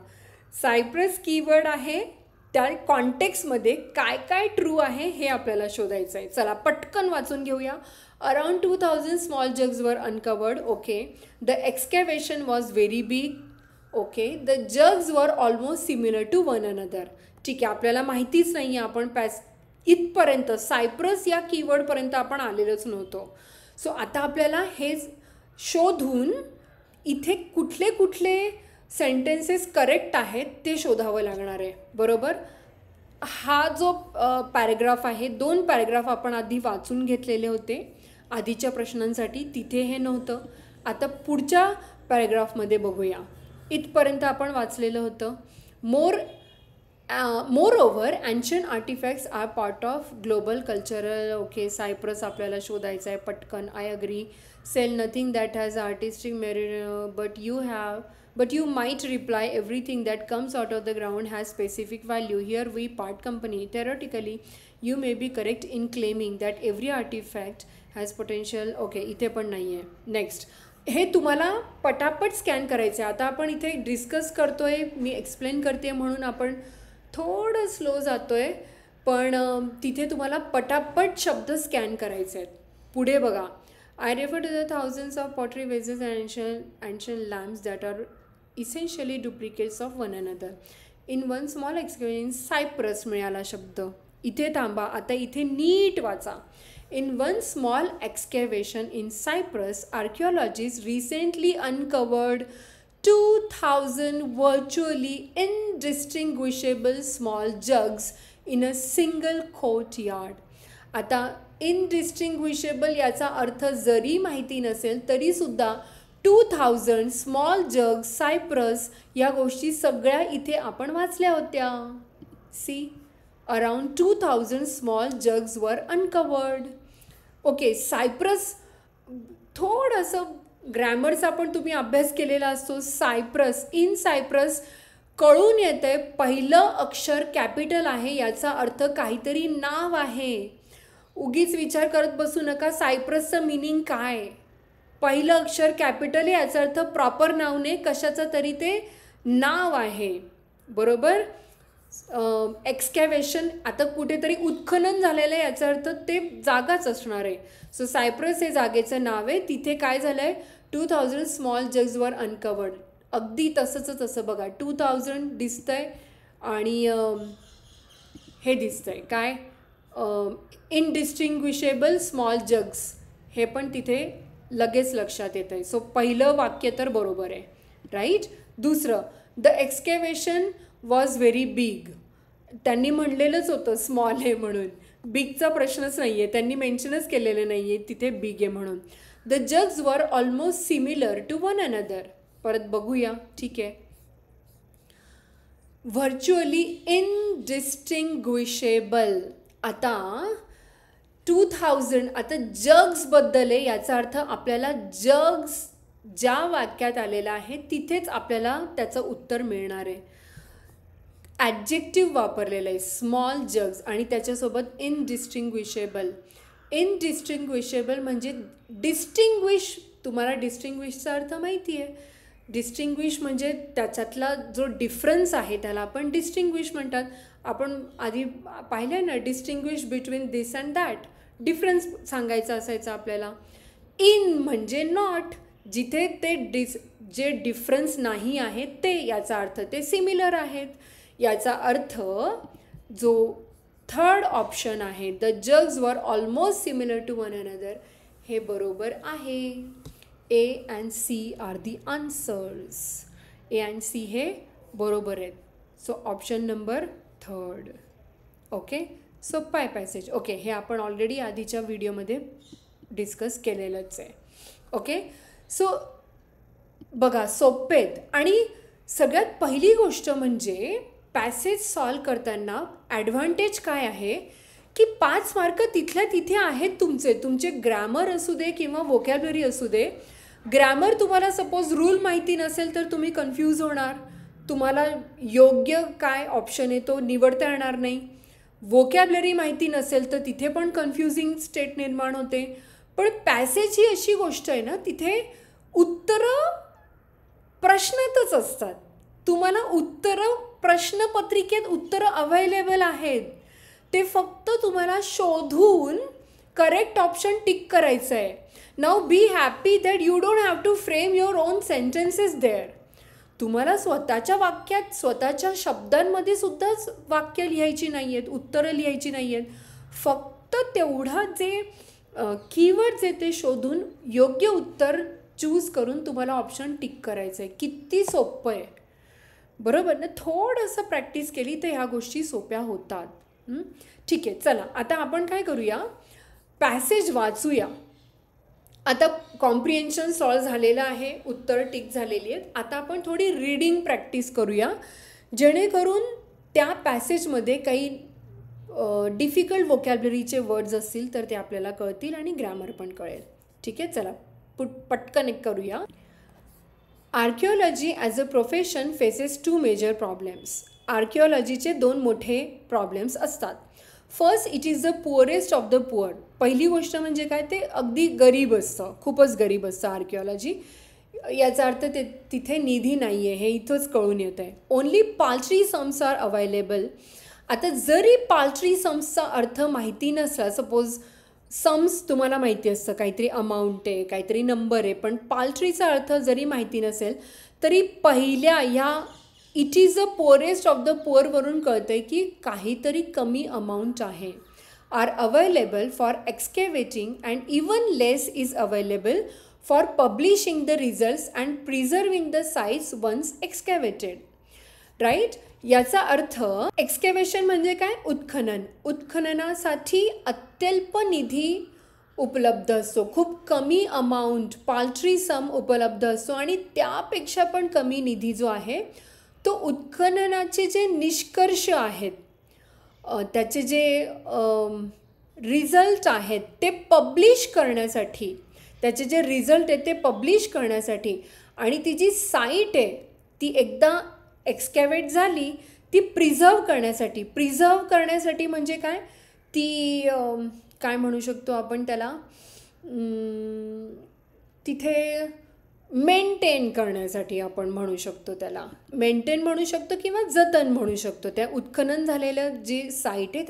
S1: सायप्रस कीवर्ड आहे, त्या कॉन्टेक्स्टमध्ये काय काय ट्रू आहे हे आपल्याला शोधायचं आहे. चला पटकन वाचून घेऊया. Around 2000 small jugs were uncovered. Okay, the excavation was very big. Okay, the jugs were almost similar to one another. ठीक आहे, आपल्याला माहितीच नाही आहे, आपण इथपर्यंत सायप्रस या कीवर्डपर्यंत आपण आलेलोच नव्हतो. सो आता आपल्याला हे शोधून इथे कुठले कुठले सेंटेन्सेस करेक्ट आहेत ते शोधावं लागणार आहे. बरोबर, हा जो पॅरेग्राफ आहे, 2 पॅरेग्राफ आपण आधी वाचून घेतलेले होते आधीच्या प्रश्नांसाठी, तिथे हे नव्हतं. आता पुढच्या पॅरेग्राफमध्ये बघूया. इथपर्यंत आपण वाचलेलं होतं. Moreover ancient artifacts are part of global cultural. Okay, Cyprus आपल्याला शोधायचं आहे पटकन. I agree. Sell nothing that has artistic merit but you might reply everything that comes out of the ground has specific value. Here we part company. Theoretically you may be correct in claiming that every artifact has potential. Okay, इथे पण नाही आहे. Next, हे तुम्हाला पटापट scan करायचं आहे. आता आपण इथे डिस्कस करतोय, मी एक्सप्लेन करते म्हणून आपण थोडं स्लो जातोय, पण तिथे तुम्हाला पटापट शब्द स्कॅन करायचे आहेत. पुढे बघा. I refer to the thousands of pottery vases and ancient lamps that are essentially duplicates of one another. In one small excavation, Cyprus मिळाला शब्द. इथे थांबा, आता इथे नीट वाचा. In one small excavation in Cyprus, archaeologists recently uncovered 2000 virtually indistinguishable small jugs in a single courtyard. आता indistinguishable याचा अर्थ जरी माहिती नसेल तरीसुद्धा 2000 स्मॉल जग, सायप्रस या गोष्टी सगळ्या इथे आपण वाचल्या होत्या. C, around 2000 small jugs were uncovered. Okay, Cyprus थोडंसं ग्रॅमरचा पण तुम्ही अभ्यास केलेला असतो. सायप्रस, इन सायप्रस कळून येतं आहे पहिलं अक्षर कॅपिटल आहे, याचा अर्थ काहीतरी नाव आहे. उगीच विचार करत बसू नका सायप्रसचं मिनिंग काय. पहिलं अक्षर कॅपिटल आहे याचा अर्थ प्रॉपर नाव नाही, कशाचं तरी ते नाव आहे. बरोबर. एक्सकॅव्हेशन, आता कुठेतरी उत्खनन झालेलं आहे याचा अर्थ ते जागाच असणार आहे. सो सायप्रस हे जागेचं नाव आहे. तिथे काय झालं आहे? 2000 स्मॉल जग्स वर अनकवर्ड. अगदी तसंच तसं बघा, 2000 दिसतंय आणि हे दिसतंय काय, इनडिस्टिंग्विशेबल स्मॉल जग्स, हे पण तिथे लगेच लक्षात येतं आहे. सो पहिलं वाक्य तर बरोबर आहे, राईट. दुसरं, the excavation was very big. त्यांनी म्हणलेलंच होतं स्मॉल आहे म्हणून, बिगचा प्रश्नच नाही आहे, त्यांनी मेन्शनच केलेलं नाही आहे तिथे बिग आहे म्हणून. The jugs were almost similar to one another. परत बघूया, ठीक आहे. Virtually indistinguishable. आता 2000, आता जग्सबद्दल आहे याचा अर्थ आपल्याला जग्स ज्या वाक्यात आलेला आहे तिथेच आपल्याला त्याचं उत्तर मिळणार आहे. ॲडजेक्टिव्ह वापरलेलं आहे स्मॉल जग्स आणि त्याच्यासोबत इनडिस्टिंग्विशेबल. इनडिस्टिंग्विशेबल म्हणजे डिस्टिंग्विश. तुम्हाला डिस्टिंग्विशचा अर्थ माहिती आहे. डिस्टिंग्विश म्हणजे त्याच्यातला जो डिफरन्स आहे त्याला आपण डिस्टिंग्विश म्हणतात. आपण आधी पाहिलं आहे ना, distinguish between this and that, difference सांगायचा असायचा आपल्याला. इन म्हणजे नॉट, जिथे ते जे डिफरन्स नाही आहे ते, याचा अर्थ ते सिमिलर आहेत. याचा अर्थ जो थर्ड ऑप्शन आहे, the jugs were almost similar to one another, हे बरोबर आहे. A and C are the answers. A and C हे बरोबर आहेत. So option number 3. ओके, सोपा आहे पॅसेज. ओके, हे आपण ऑलरेडी आधीच्या व्हिडिओमध्ये डिस्कस केलेलंच आहे. ओके, सो बघा सोपेत. आणि सगळ्यात पहिली गोष्ट म्हणजे पॅसेज सॉल्व करताना ॲडव्हान्टेज काय आहे की 5 मार्क तिथल्या तिथे आहेत तुमचे ग्रॅमर असू दे किंवा व्होकॅब्युलरी असू दे. ग्रॅमर तुम्हाला सपोज रूल माहिती नसेल तर तुम्ही कन्फ्यूज होणार, तुम्हाला योग्य काय ऑप्शन आहे तो निवडता येणार नाही. व्होकॅब्युलरी माहिती नसेल तर तिथे पण कन्फ्युजिंग स्टेट निर्माण होते. पण पॅसेज ही अशी गोष्ट आहे ना, तिथे उत्तरं प्रश्नातच असतात. तुम्हाला उत्तरं प्रश्नपत्रिकेत उत्तरं अवेलेबल आहेत, ते फक्त तुम्हाला शोधून करेक्ट ऑप्शन टिक करायचं आहे. Now be happy that you don't have to frame your own sentences there. तुम्हाला स्वतःच्या वाक्यात स्वतःच्या शब्दांमध्ये सुद्धाच वाक्य लिहायची नाही आहेत, उत्तरं लिहायची नाही आहेत. फक्त तेवढं जे कीवर्ड्स आहे ते शोधून योग्य उत्तर चूज करून तुम्हाला ऑप्शन टिक करायचं आहे. किती सोपं आहे बरोबर ना. थोडंसं प्रॅक्टिस केली तर ह्या गोष्टी सोप्या होतात. ठीक आहे, चला आता आपण काय करूया, पॅसेज वाचूया. आता कॉम्प्रिहेन्शन सॉल्व झालेलं आहे, उत्तर टिक झालेली आहेत. आता आपण थोडी रीडिंग प्रॅक्टिस करूया, जेणेकरून त्या पॅसेजमध्ये काही डिफिकल्ट व्होकॅब्युलरीचे वर्ड्स असतील तर ते आपल्याला कळतील आणि ग्रॅमर पण कळेल. ठीक आहे, चला पटकन एक करूया. Archaeology as a profession faces 2 major problems. आर्किओलॉजीचे 2 मोठे प्रॉब्लेम्स असतात. First, it is the poorest of the poor. पहिली गोष्ट म्हणजे काय, ते अगदी गरीब असतं, खूपच गरीब असतं आर्किओलॉजी. याचा अर्थ ते तिथे निधी नाही आहे हे इथंच कळून येतं आहे. Only paltry sums are available. आता जरी पाल्ट्री सम्सचा अर्थ माहिती नसला, सपोज सम्स तुम्हाला माहिती असतं काहीतरी अमाऊंट आहे, काहीतरी नंबर आहे, पण पाल्ट्रीचा अर्थ जरी माहिती नसेल तरी पहिल्या ह्या it is the poorest of the पुअरवरून कळतं आहे की काहीतरी कमी अमाऊंट आहे. Are available for excavating and even less is available for publishing the results and preserving the sites once excavated. Right, याचा अर्थ एक्सकेवेशन म्हणजे काय, उत्खनन. उत्खननासाठी अत्यल्प निधी उपलब्ध असतो, खूप कमी अमाऊंट पाल्ट्री सम उपलब्ध असतो आणि त्यापेक्षा पण कमी निधी जो आहे तो उत्खननाचे जे निष्कर्ष आहेत, त्याचे जे रिझल्ट आहेत ते पब्लिश करण्यासाठी, त्याचे जे रिझल्ट आहेत ते पब्लिश करण्यासाठी आणि ती जी साईट आहे ती एकदा एक्सकॅवेट झाली ती प्रिझर्व करण्यासाठी म्हणजे काय, ती काय म्हणू शकतो आपण त्याला, तिथे मेंटेन करण्यासाठी आपण म्हणू शकतो, त्याला मेंटेन म्हणू शकतो किंवा जतन म्हणू शकतो. त्या उत्खनन झालेलं जी साईट आहे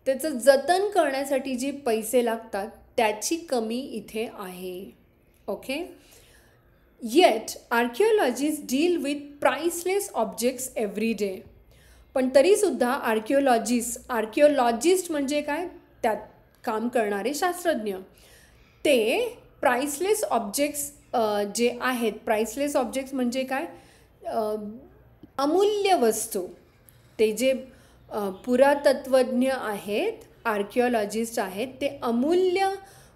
S1: त्याचं जतन करण्यासाठी जे पैसे लागतात त्याची कमी इथे आहे. Okay, yet archaeologist deal with priceless objects every day. पण तरीसुद्धा आर्किओलॉजिस्ट म्हणजे काय, त्यात काम करणारे शास्त्रज्ञ, ते प्राइसलेस ऑब्जेक्ट्स जे आहेत, प्राइसलेस ऑब्जेक्ट्स म्हणजे काय, अमूल्य वस्तू. ते जे पुरातत्वज्ञ आहेत, आर्किओलॉजिस्ट आहेत, ते अमूल्य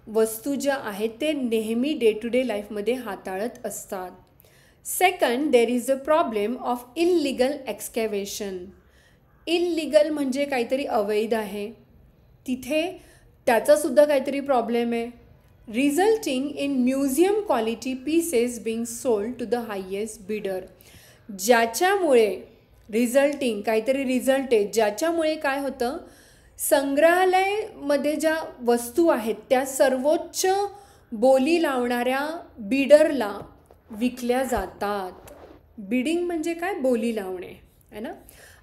S1: वस्तू ज्या आहेत ते नेहमी डे टू डे लाईफमध्ये हाताळत असतात. Second, there is a problem of illegal excavation. Illegal म्हणजे काहीतरी अवैध आहे, तिथे त्याचासुद्धा काहीतरी प्रॉब्लेम आहे. Resulting in museum quality pieces being sold to the highest bidder. ज्याच्यामुळे रिझल्टिंग काहीतरी रिझल्ट आहे, ज्याच्यामुळे काय होतं, संग्रहालयामध्ये ज्या वस्तू आहेत त्या सर्वोच्च बोली लावणाऱ्या बिडरला विकल्या जातात. बिडिंग म्हणजे काय, बोली लावणे है ना.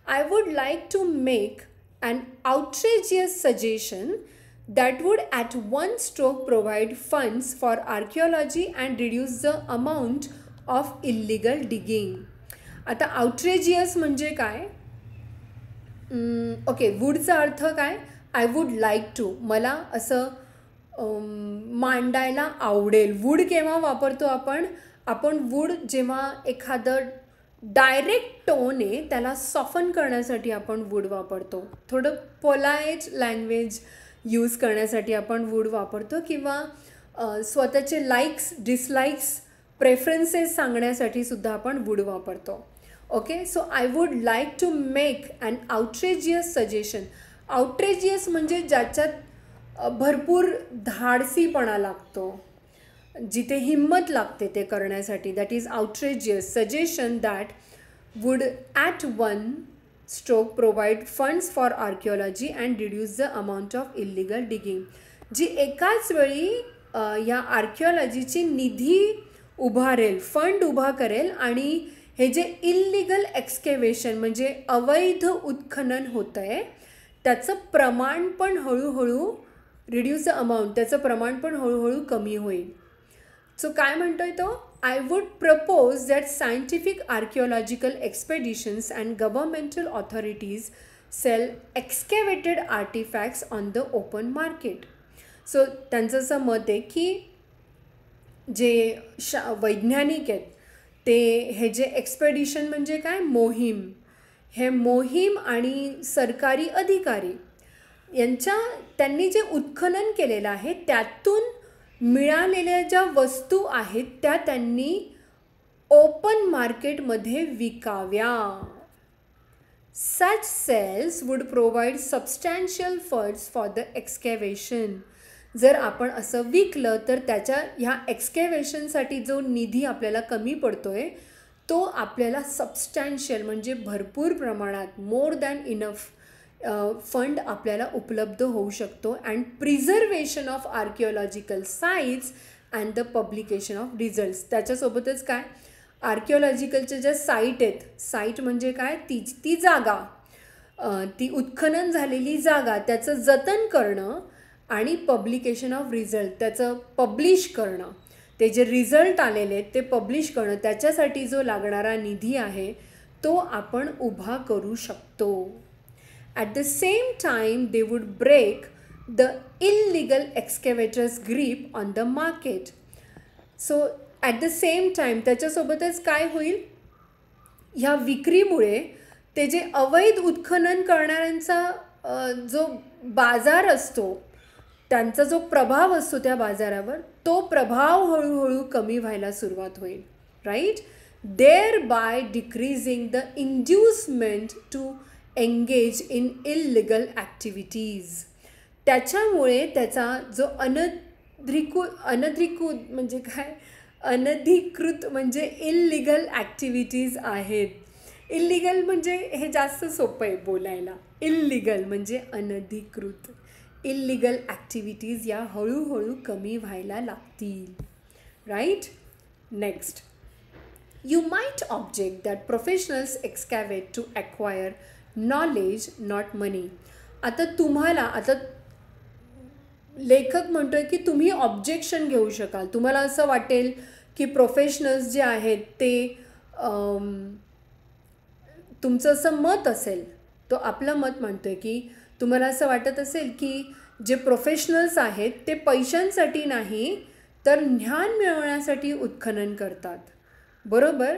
S1: I would like to make an outrageous suggestion that would at one stroke provide funds for archaeology and reduce the amount of illegal digging. आता आउटरेजियस म्हणजे काय, ओके, वूडचा अर्थ काय, आय वूड लाईक टू, मला असं मांडायला आवडेल. वूड केव्हा वापरतो आपण वूड जेव्हा एखादं डायरेक्ट टोन आहे त्याला सॉफन करण्यासाठी आपण वूड वापरतो. थोडं पोलाईट लँग्वेज यूज करण्यासाठी आपण वूड वापरतो किंवा स्वतःचे लाईक्स डिसलाईक्स प्रेफरन्सेस सांगण्यासाठी सुद्धा आपण वूड वापरतो. Okay, so I would like to make an outrageous suggestion. Outrageous म्हणजे ज्याच्यात भरपूर धाडसीपणा लागतो, जिथे हिम्मत लागते ते करण्यासाठी. That is outrageous suggestion that would at one stroke provide funds for archaeology and reduce the amount of illegal digging. जी एकाच वेळी या आर्किओलॉजीची निधी उभारेल, फंड उभा करेल आणि हे जे इल्लिगल एक्स्केवेशन म्हणजे अवैध उत्खनन होतं आहे त्याचं प्रमाण पण हळूहळू रिड्यूस द अमाऊंट, त्याचं प्रमाण पण हळूहळू कमी होईल. सो काय म्हणतोय तो, I would propose that scientific archaeological expeditions and governmental authorities sell excavated artifacts on the open market. So त्यांचं असं मत आहे की जे वैज्ञानिक आहेत ते हे जे एक्सपेडिशन म्हणजे काय, मोहीम, हे मोहीम आणि सरकारी अधिकारी त्यांनी जे उत्खनन केलेलं आहे त्यातून मिळालेल्या ज्या वस्तू आहेत त्या त्यांनी ओपन मार्केटमध्ये विकाव्या. Such cells would provide substantial funds for the excavation. जर आपण असं विकलं तर त्याच्या ह्या एक्स्केवेशनसाठी जो निधी आपल्याला कमी पडतोय तो आपल्याला सबस्टॅन्शियल म्हणजे भरपूर प्रमाणात, मोर दॅन इनफ फंड आपल्याला उपलब्ध होऊ शकतो. And preservation of archaeological sites and the publication of results. त्याच्यासोबतच काय, आर्किओलॉजिकलच्या ज्या साईट आहेत, साईट म्हणजे काय, ती जागा, ती उत्खनन झालेली जागा, त्याचं जतन करणं आणि पब्लिकेशन ऑफ रिझल्ट, त्याचं पब्लिश करणं, ते जे रिझल्ट आलेले आहेत ते पब्लिश करणं, त्याच्यासाठी जो लागणारा निधी आहे तो आपण उभा करू शकतो. At the same time they would break the illegal excavators grip on the market. So at the same time त्याच्यासोबतच काय होईल, ह्या विक्रीमुळे ते जे अवैध उत्खनन करणाऱ्यांचा जो बाजार असतो, त्यांचा जो प्रभाव असतो त्या बाजारावर, तो प्रभाव हळूहळू कमी व्हायला सुरुवात होईल. Right, thereby decreasing the inducement to engage in illegal activities. त्याच्यामुळे त्याचा जो अनधिकृत म्हणजे इल्लिगल ॲक्टिव्हिटीज आहेत. इल्लिगल म्हणजे हे जास्त सोपं आहे बोलायला, इल्लिगल म्हणजे अनधिकृत. इल्लिगल ॲक्टिव्हिटीज या हळूहळू कमी व्हायला लागतील. Right, next, you might object that professionals excavate to acquire knowledge not money. आता लेखक म्हणतोय की तुम्ही ऑब्जेक्शन घेऊ शकाल, तुम्हाला असं वाटेल की प्रोफेशनल्स जे आहेत ते तुमचं असं मत असेल, तो आपलं मत म्हणतोय की तुम्हाला असं वाटत असेल की जे प्रोफेशनल्स आहेत ते पैशांसाठी नाही तर ज्ञान मिळवण्यासाठी उत्खनन करतात. बरोबर.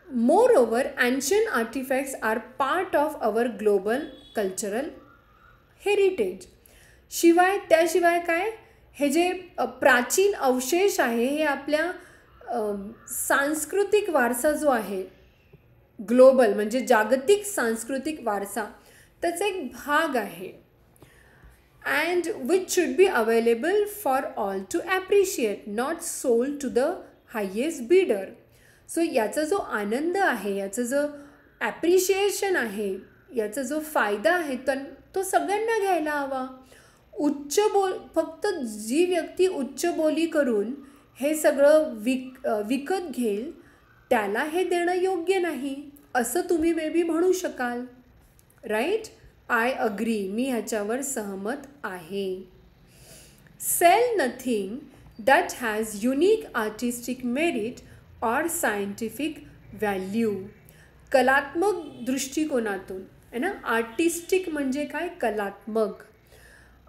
S1: Moreover, ancient artifacts are part of our global cultural heritage. त्याशिवाय काय, हे जे प्राचीन अवशेष आहे हे आपल्या सांस्कृतिक वारसा जो आहे, ग्लोबल म्हणजे जागतिक सांस्कृतिक वारसा, त्याचा एक भाग आहे. And which should be available for all to appreciate, not sold to the highest bidder. So याचा जो आनंद आहे, याचं जो ॲप्रिशिएशन आहे, याचा जो फायदा आहे तो सगळ्यांना घ्यायला हवा. फक्त जी व्यक्ती उच्च बोली करून हे सगळं विकत घेईल त्याला हे देणं योग्य नाही असं तुम्ही मे बी म्हणू शकाल. राईट, आय अग्री, मी ह्याच्यावर सहमत आहे. Sell nothing that has unique artistic merit or scientific value. कलात्मक दृष्टिकोनातून आहे ना, आर्टिस्टिक म्हणजे काय, कलात्मक.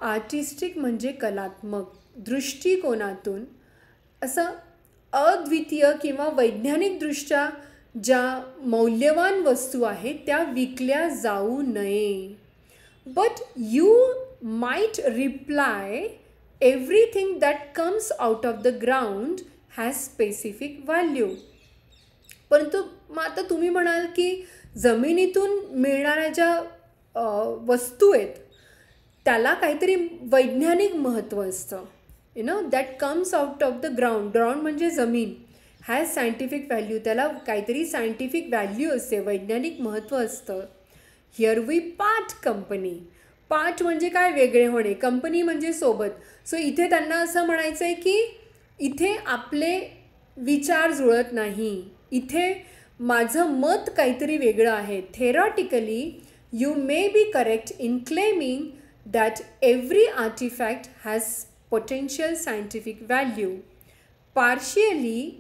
S1: आर्टिस्टिक म्हणजे कलात्मक दृष्टिकोनातून असं अद्वितीय किंवा वैज्ञानिकदृष्ट्या ज्या मौल्यवान वस्तू आहेत त्या विकल्या जाऊ नये. But you might reply everything that comes out of the ground has specific value. परंतु मग आता तुम्ही म्हणाल की जमिनीतून मिळणाऱ्या ज्या वस्तू आहेत त्याला काहीतरी वैज्ञानिक महत्त्व असतं. That comes out of the ground. Ground म्हणजे जमीन. Has scientific value. त्याला काहीतरी सायंटिफिक व्हॅल्यू असते, वैज्ञानिक महत्त्व असतं. Here we part company. Part म्हणजे काय? वेगळे होणे. कंपनी म्हणजे सोबत. सो इथे त्यांना असं म्हणायचं आहे की इथे आपले विचार जुळत नाही, इथे माझं मत काहीतरी वेगळं आहे. Theoretically you may be correct in claiming that every artefact has potential scientific value. Practically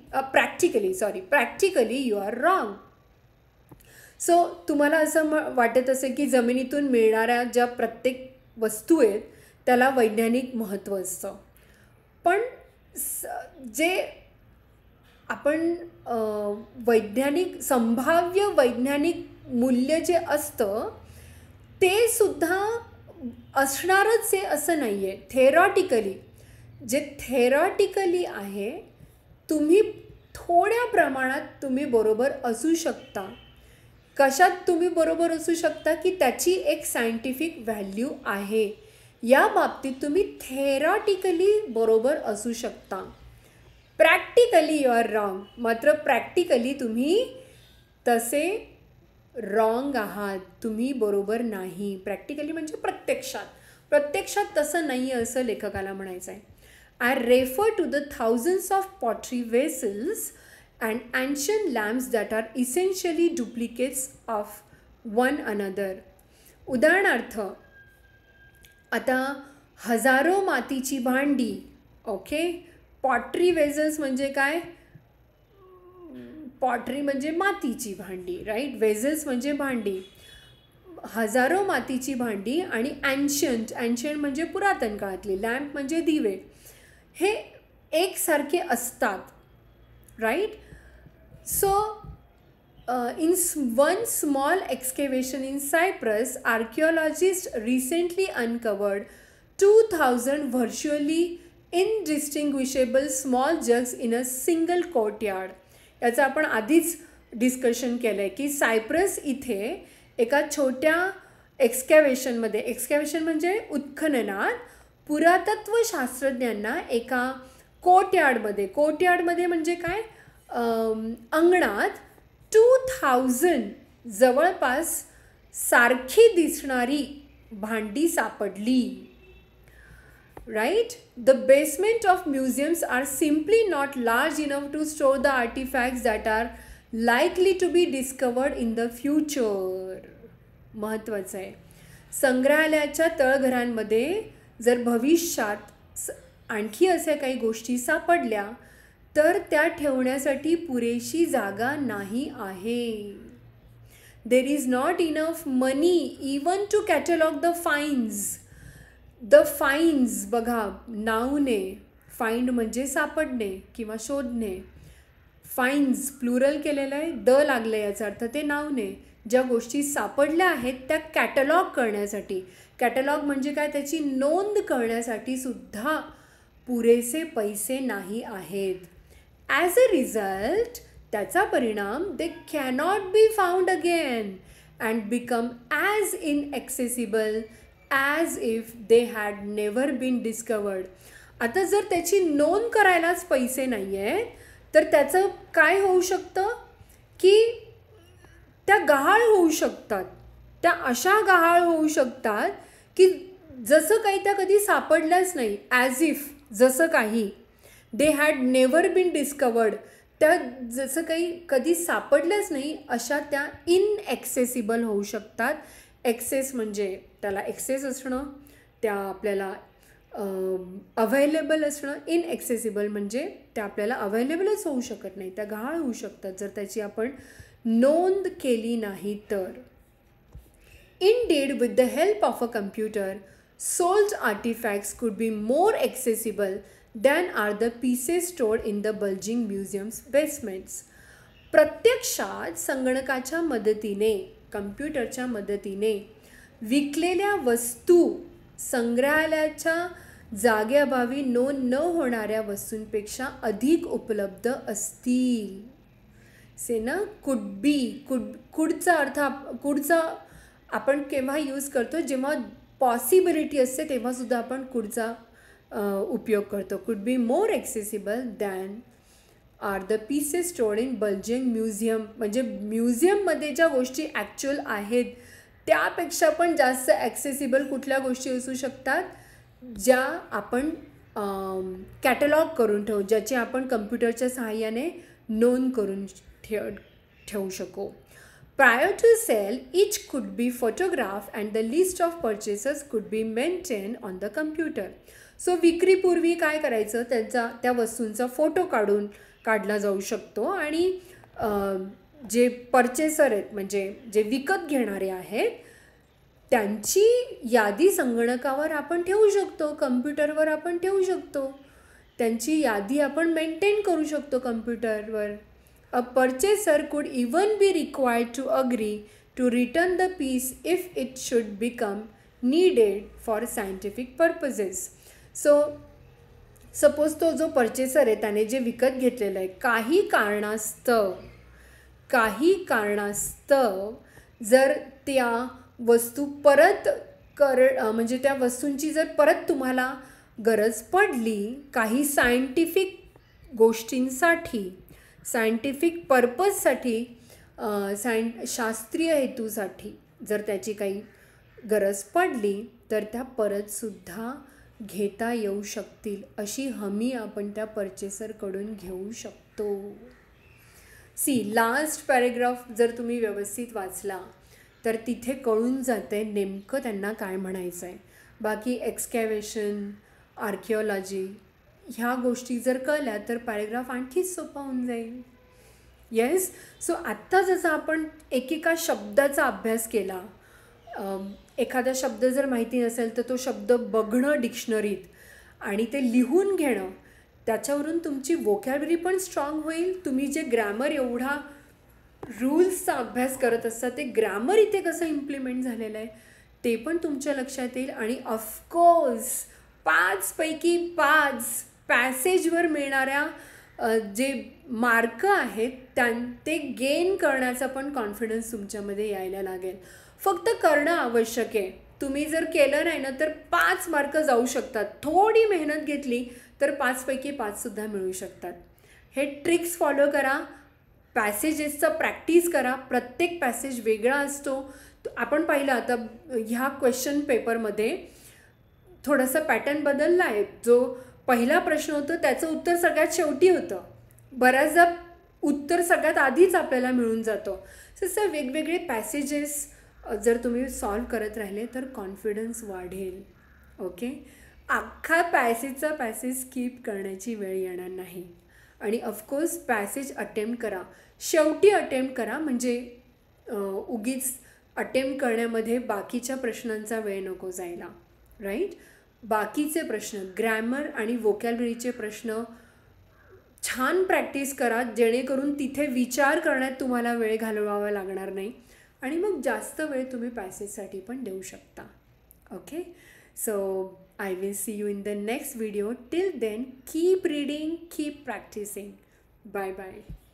S1: you are wrong. So तुम्हाला असं वाटत असेल की जमिनीतून मिळणाऱ्या ज्या प्रत्येक वस्तू आहेत त्याला वैज्ञानिक महत्त्व असतं. पण जे आपण संभाव्य वैज्ञानिक मूल्य जे असतं ते सुद्धा असणारच आहे असं नाही आहे. थेरॉटिकली आहे, तुम्ही थोड्या प्रमाणात तुम्ही बरोबर असू शकता. कशात तुम्ही बरोबर असू शकता की त्याची एक सायंटिफिक व्हॅल्यू आहे, या बाबतीत तुम्ही थेरॉटिकली बरोबर असू शकता. Practically you are wrong. मात्र प्रॅक्टिकली तुम्ही तसे रॉंग आहात, तुम्ही बरोबर नाही. प्रॅक्टिकली म्हणजे प्रत्यक्षात तसं नाही आहे असं लेखकाला म्हणायचं आहे. I refer to the thousands of pottery vessels and ancient lamps that are essentially duplicates of one another. उदाहरणार्थ, आता हजारो मातीची भांडी. ओके, पॉटरी वेझल्स म्हणजे काय? पॉटरी म्हणजे मातीची भांडी, राईट. वेझल्स म्हणजे भांडी. हजारो मातीची भांडी आणि ॲन्शंट म्हणजे पुरातन काळातली. लॅम्प म्हणजे दिवे. हे एकसारखे असतात, right. So in one small excavation in Cyprus, archaeologists recently uncovered 2,000 virtually indistinguishable small jugs in a single courtyard. याचं आपण आधीच डिस्कशन केलं आहे की सायप्रस इथे एका छोट्या एक्सकॅव्हेशन म्हणजे उत्खननात पुरातत्व शास्त्रज्ञांना एका कोर्टयार्डमध्ये म्हणजे काय, अंगणात 2,000 जवळपास सारखी दिसणारी भांडी सापडली, right. The basement of museums are simply not large enough to store the artifacts that are likely to be discovered in the future. महत्त्वाचं आहे. संग्रहालयाच्या तळघरांमध्ये जर भविष्यात आणखी अशा काही गोष्टी सापडल्या तर त्या ठेवण्यासाठी पुरेशी जागा नाही आहे. There is not enough money even to catalogue the finds. बघा, नावने. फाइंड म्हणजे सापडणे किंवा शोधणे. फाइंड्स प्लुरल केलेलं आहे, द लागलं, याचा अर्थ ते नावने. ज्या गोष्टी सापडल्या आहेत त्या कॅटलॉग करण्यासाठी. कॅटलॉग म्हणजे काय, त्याची नोंद करण्यासाठी सुद्धा पुरेसे पैसे नाही आहेत. ॲज अ रिझल्ट, त्याचा परिणाम, they cannot be found again and become as inaccessible as if they had never been discovered. आता जर त्याची नोंद करायलाच पैसे नाही आहेत तर त्याचं काय होऊ शकतं की त्या गहाळ होऊ शकतात. त्या अशा गहाळ होऊ शकतात की जसं काही त्या कधी सापडल्याच नाही. ॲज इफ, जसं काही. They had never been discovered, त्या जसं काही कधी सापडल्याच नाही अशा त्या इनॲक्सेसिबल होऊ शकतात. ॲक्सेस म्हणजे त्याला ॲक्सेस असणं, त्या आपल्याला अवेलेबल असणं. इनॲक्सेसिबल म्हणजे त्या आपल्याला अवेलेबलच होऊ शकत नाही, त्या गहाळ होऊ शकतात जर त्याची आपण नोंद केली नाही तर. Indeed, with the help of a computer, sold artifacts could be more accessible than are the pieces stored in the bulging museum's basements. प्रत्यक्षात संगणकाच्या मदतीने, कम्प्युटरच्या मदतीने विकलेल्या वस्तू संग्रहालयाच्या जागेअभावी नोंद न होणाऱ्या वस्तूंपेक्षा अधिक उपलब्ध असतील. से ना, कुडचा अर्थ, कुडचा आपण केव्हा यूज करतो, जेव्हा पॉसिबिलिटी असते तेव्हासुद्धा आपण कुडचा उपयोग करतो. Could be more accessible than are the pieces stored in bulging museum. म्हणजे म्युझियममध्ये ज्या गोष्टी ॲक्च्युअल आहेत त्यापेक्षा पण जास्त ॲक्सेसिबल कुठल्या गोष्टी असू शकतात, ज्या आपण कॅटलॉग करून ठेवू, ज्याची आपण कम्प्युटरच्या सहाय्याने नोंद करून ठेवू शकू. Prior to sale, each could be photographed and the list of purchases could be maintained on the computer. So विक्रीपूर्वी काय करायचं, त्या वस्तूंचा फोटो काढला जाऊ शकतो आणि जे पर्चेसर आहेत म्हणजे जे विकत घेणारे आहेत त्यांची यादी संगणकावर आपण ठेवू शकतो, कम्प्युटरवर आपण ठेवू शकतो, त्यांची यादी आपण मेंटेन करू शकतो कम्प्युटरवर. A purchaser could even be required to agree to return the piece if it should become needed for scientific purposes. So, suppose तो जो पर्चेसर आहे त्याने जे विकत घेतलेलं आहे काही कारणास्तव जर त्या वस्तू म्हणजे त्या वस्तूंची जर परत तुम्हाला गरज पडली काही सायंटिफिक गोष्टींसाठी, सायंटिफिक पर्पजसाठी, शास्त्रीय हेतूसाठी जर त्याची काही गरज पडली तर त्या परतसुद्धा घेता येऊ शकतील, अशी हमी आपण त्या पर्चेसरकडून घेऊ शकतो. लास्ट पॅरेग्राफ जर तुम्ही व्यवस्थित वाचला तर तिथे कळून जाते नेमकं त्यांना काय म्हणायचं आहे. बाकी एक्सकॅव्हेशन, आर्किओलॉजी ह्या गोष्टी जर कळल्या तर पॅरेग्राफ आणखीच सोपा होऊन जाईल. येस. सो आत्ता जसं आपण एकेका शब्दाचा अभ्यास केला, एखादा शब्द जर माहिती नसेल तर तो शब्द बघणं डिक्शनरीत आणि ते लिहून घेणं, त्याच्यावरून तुमची वोकॅबुलरी पण स्ट्रॉंग होईल. तुम्ही जे ग्रॅमर एवढा रूल्सचा अभ्यास करत असता ते ग्रॅमर इथे कसं इम्प्लिमेंट झालेलं आहे ते पण तुमच्या लक्षात येईल. आणि ऑफकोर्स 5 पैकी 5 पॅसेजवर मिळणाऱ्या जे मार्क आहेत ते गेन करण्याचा पण कॉन्फिडन्स तुमच्यामध्ये यायला लागेल. फक्त करणं आवश्यक आहे. तुम्ही जर केलं नाही ना तर 5 मार्क जाऊ शकतात. थोडी मेहनत घेतली तर 5 पैकी 5सुद्धा मिळू शकतात. हे ट्रिक्स फॉलो करा, पॅसेजेसचा प्रॅक्टिस करा. प्रत्येक पॅसेज वेगळा असतो. आपण पाहिलं आता ह्या क्वेश्चन पेपरमध्ये थोडासा पॅटर्न बदलला आहे. जो पहिला प्रश्न होता त्याचं उत्तर सगळ्यात शेवटी होतं. बऱ्याचदा उत्तर सगळ्यात आधीच आपल्याला मिळून जातं. तसं वेगवेगळे पॅसेजेस जर तुम्ही सॉल्व करत राहिले तर कॉन्फिडन्स वाढेल. ओके. अख्खा पॅसेज स्किप करण्याची वेळ येणार नाही. आणि ऑफकोर्स पॅसेज अटेम्प्ट करा, शेवटी अटेम्प्ट करा. म्हणजे उगीच अटेम्प्ट करण्यामध्ये बाकीच्या प्रश्नांचा वेळ नको जायला. राईट. बाकीचे प्रश्न, ग्रॅमर आणि वोकॅबुलरीचे प्रश्न छान प्रॅक्टिस करा, जेणेकरून तिथे विचार करण्यात तुम्हाला वेळ घालवावा लागणार नाही आणि मग जास्त वेळ तुम्ही पॅसेजसाठी पण देऊ शकता. Okay. So I will see you in the next video. Till then, keep reading, keep practicing. Bye bye.